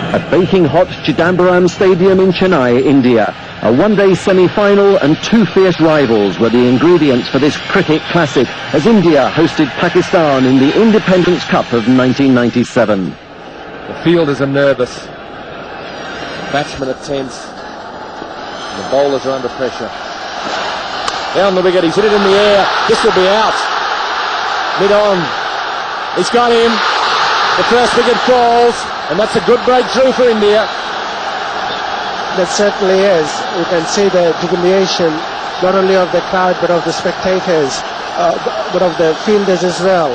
at baking hot Chidambaram Stadium in Chennai, India. A one-day semi-final and two fierce rivals were the ingredients for this cricket classic as India hosted Pakistan in the Independence Cup of 1997. The fielders are nervous, batsmen are tense, the bowlers are under pressure. Down the wicket, he's hit it in the air, this will be out. Mid-on, he's got him, the first wicket falls, and that's a good breakthrough for India. That certainly is. You can see the jubilation not only of the crowd but of the spectators, but of the fielders as well.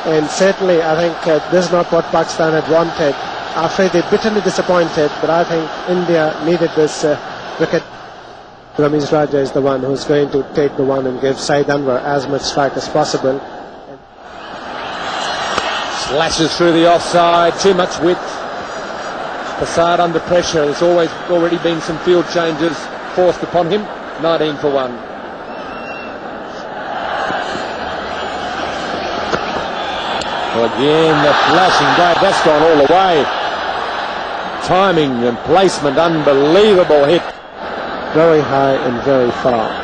And certainly I think this is not what Pakistan had wanted. I'm afraid they're bitterly disappointed, but I think India needed this wicket. Ramesh Raja is the one who's going to take the one and give Saeed Anwar as much strike as possible. Slashes through the offside, too much width. Saeed under pressure, there's already been some field changes forced upon him. 19 for 1. Again, the flashing blade, that's gone all the way. Timing and placement, unbelievable hit. Very high and very far.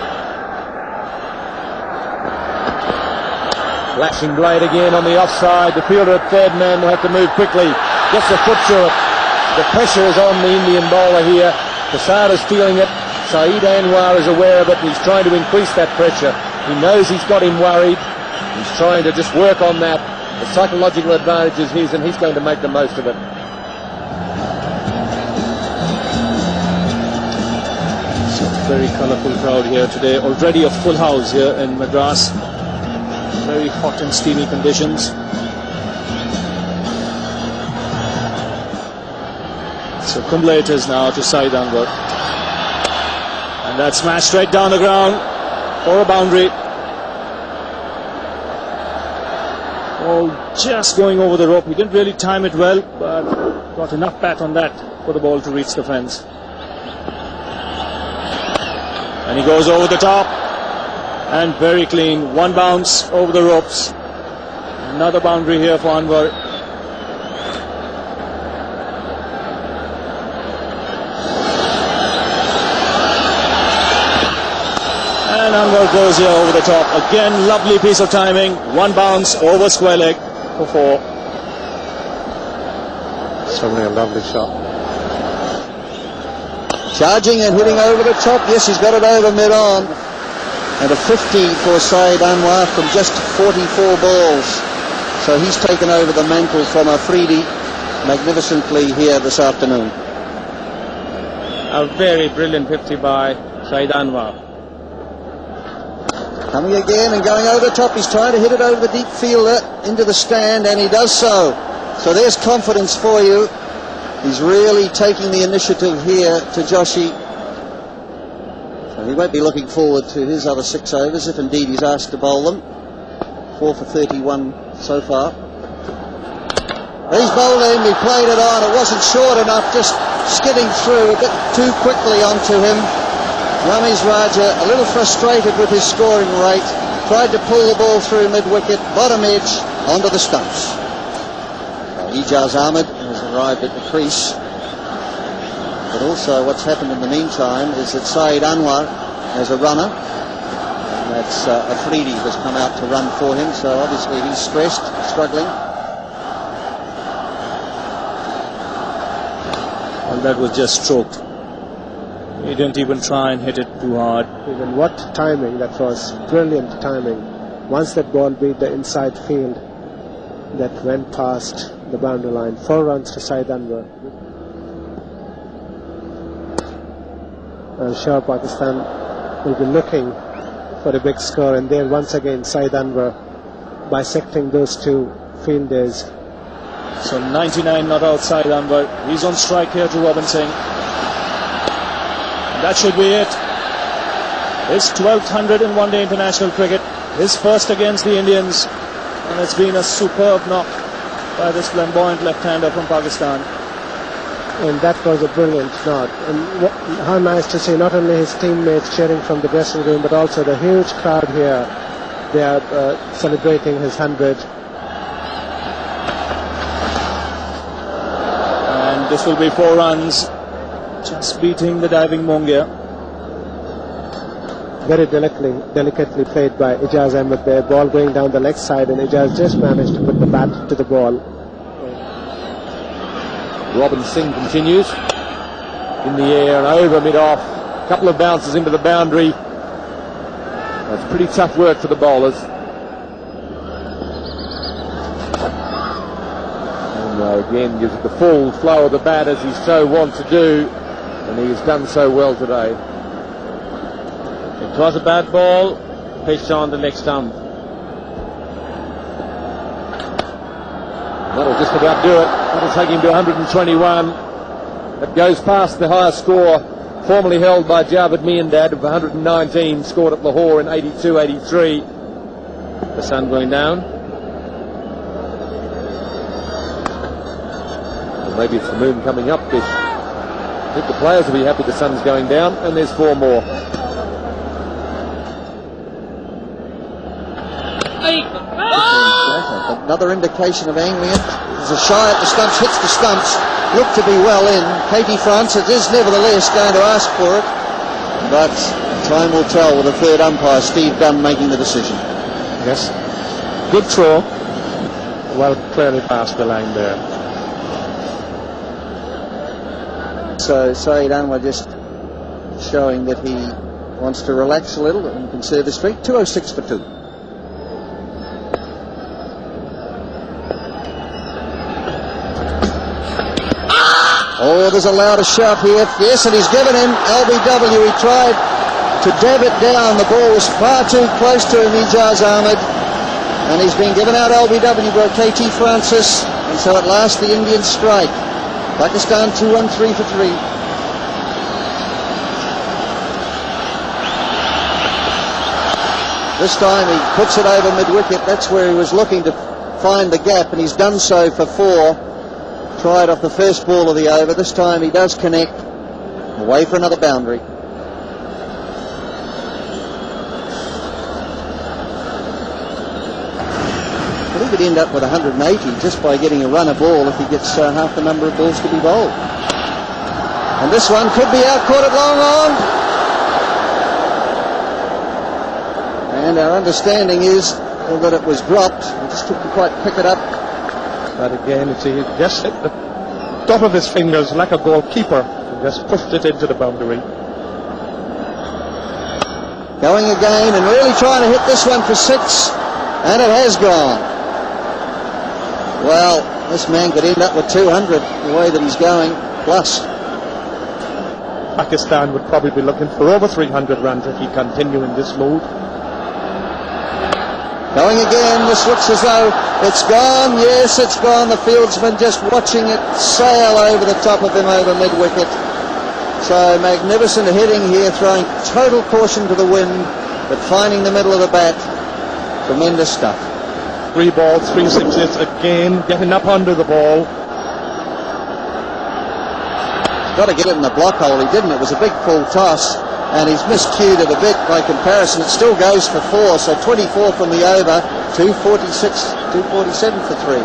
Flashing blade again on the offside. The fielder at third man will have to move quickly. Gets the foot through it. The pressure is on the Indian bowler here. Saeed is feeling it. Saeed Anwar is aware of it. He's trying to increase that pressure. He knows he's got him worried. He's trying to just work on that. The psychological advantage is his, and he's going to make the most of it. It's a very colourful crowd here today. Already a full house here in Madras. Very hot and steamy conditions. So Kumble it is now to Saeed Anwar. And that's smashed straight down the ground for a boundary. Oh, just going over the rope. He didn't really time it well, but got enough bat on that for the ball to reach the fence. And he goes over the top. And very clean. One bounce over the ropes. Another boundary here for Anwar. And Anwar goes here over the top. Again, lovely piece of timing. One bounce over square leg for 4. Certainly a lovely shot. Charging and hitting over the top. Yes, he's got it over mid-on. And a 50 for Saeed Anwar from just 44 balls. So he's taken over the mantle from Afridi magnificently here this afternoon. A very brilliant 50 by Saeed Anwar. Coming again and going over the top. He's trying to hit it over the deep fielder into the stand, and he does so. So there's confidence for you. He's really taking the initiative here to Joshi. So he won't be looking forward to his other 6 overs if indeed he's asked to bowl them. 4 for 31 so far. He's bowled in, he played it on. It wasn't short enough, just skidding through a bit too quickly onto him. Ramesh Raja, a little frustrated with his scoring rate, tried to pull the ball through mid-wicket, bottom edge, onto the stumps. Ijaz Ahmed has arrived at the crease. But also what's happened in the meantime is that Saeed Anwar has a runner. And that's Afridi has come out to run for him, so obviously he's stressed, struggling. And that was just stroked. He didn't even try and hit it too hard. Even what timing that was. Brilliant timing. Once that ball beat the inside field, that went past the boundary line. 4 runs to Saeed Anwar. I'm sure Pakistan will be looking for a big score, and there once again Saeed Anwar bisecting those two fielders. So 99 not out Saeed Anwar. He's on strike here to Robin Singh. That should be it. His 12th 100 in one-day international cricket. His first against the Indians. And it's been a superb knock by this flamboyant left-hander from Pakistan. And that was a brilliant knock. And how nice to see not only his teammates cheering from the dressing room, but also the huge crowd here. They are celebrating his 100. And And this will be 4 runs, just beating the diving Mongia. Very delicately played by Ijaz Ahmed there. Ball going down the leg side, and Ijaz just managed to put the bat to the ball. Robin Singh continues in the air and over mid-off. A couple of bounces into the boundary. That's pretty tough work for the bowlers. And again gives it the full flow of the bat as he so wants to do, and he has done so well today. It was a bad ball, pitched on the leg stump. That'll just about do it. That'll take him to 121. That goes past the highest score formerly held by Javed Miandad of 119, scored at Lahore in 82-83. The sun going down. Or maybe it's the moon coming up. I think the players will be happy the sun's going down, and there's 4 more. Another indication of angling it. There's a shy at the stumps, hits the stumps, looked to be well in. Katie Francis is nevertheless going to ask for it, but time will tell with the third umpire, Steve Dunn, making the decision. Yes, good throw, well clearly past the line there. So Saeed Anwar just showing that he wants to relax a little and conserve his streak. 206 for 2. Oh, there's a louder shout here. Yes, and he's given him LBW. He tried to dab it down. The ball was far too close to him, Ijaz Ahmed. And he's been given out LBW by KT Francis. And so at last the Indians strike. Pakistan 2-1-3 for 3. This time he puts it over mid-wicket. That's where he was looking to find the gap, and he's done so for 4. Tried off the first ball of the over. This time he does connect. Away for another boundary. Well, he could end up with 180 just by getting a runner ball if he gets half the number of balls to be bowled. And this one could be out, caught at long on. And our understanding is that it was dropped. He just couldn't quite pick it up. But again, he just hit the top of his fingers like a goalkeeper and just pushed it into the boundary. Going again and really trying to hit this one for 6, and it has gone. Well, this man could end up with 200 the way that he's going, plus. Pakistan would probably be looking for over 300 runs if he continue in this mood. Going again, this looks as though it's gone. Yes, it's gone. The fieldsman just watching it sail over the top of him over mid-wicket. So magnificent hitting here, throwing total caution to the wind, but finding the middle of the bat. Tremendous stuff. 3 balls, 3 sixes again, getting up under the ball. He's got to get it in the block hole. He didn't. It was a big full toss. And he's miscued it a bit by comparison. It still goes for 4, so 24 from the over, 246, 247 for 3.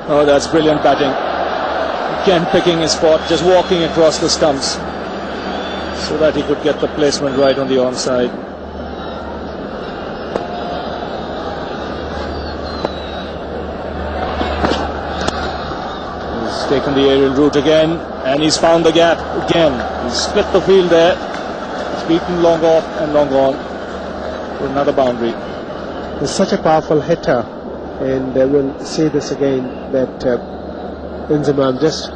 Oh, that's brilliant batting. Again picking his spot, just walking across the stumps so that he could get the placement right on the onside. Taken the aerial route again, and he's found the gap again. He's split the field there. He's beaten long off and long on for another boundary. He's such a powerful hitter, and we'll see this again, that Inzamam just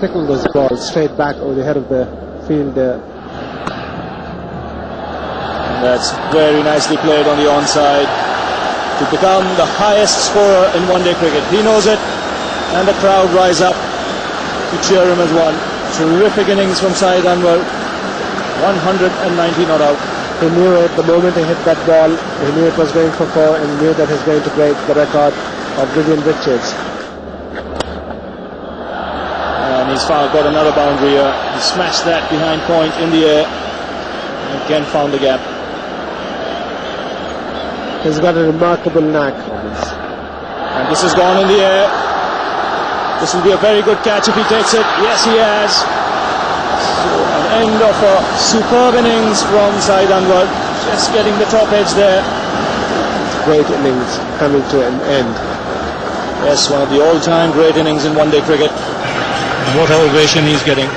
picking those balls straight back over the head of the field. And that's very nicely played on the onside to become the highest scorer in one-day cricket. He knows it, and the crowd rise up to cheer him as one. Terrific innings from Saeed Anwar. 190 not out. He knew it the moment he hit that ball. He knew it was going for 4, and knew that he's going to break the record of Vivian Richards. And he's got another boundary here. He smashed that behind point in the air and again found the gap. He's got a remarkable knack. And this has gone in the air. This will be a very good catch if he takes it. Yes, he has. So an end of a superb innings from Saeed Anwars. Just getting the top edge there. Great innings coming to an end. Yes, one of the all-time great innings in one-day cricket. What ovation he's getting.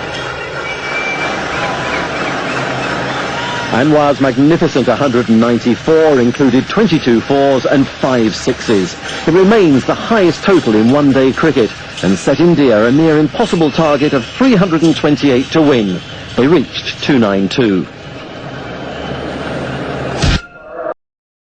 Anwar's magnificent 194 included 22 fours and 5 sixes. It remains the highest total in one-day cricket and set India a near impossible target of 328 to win. They reached 292.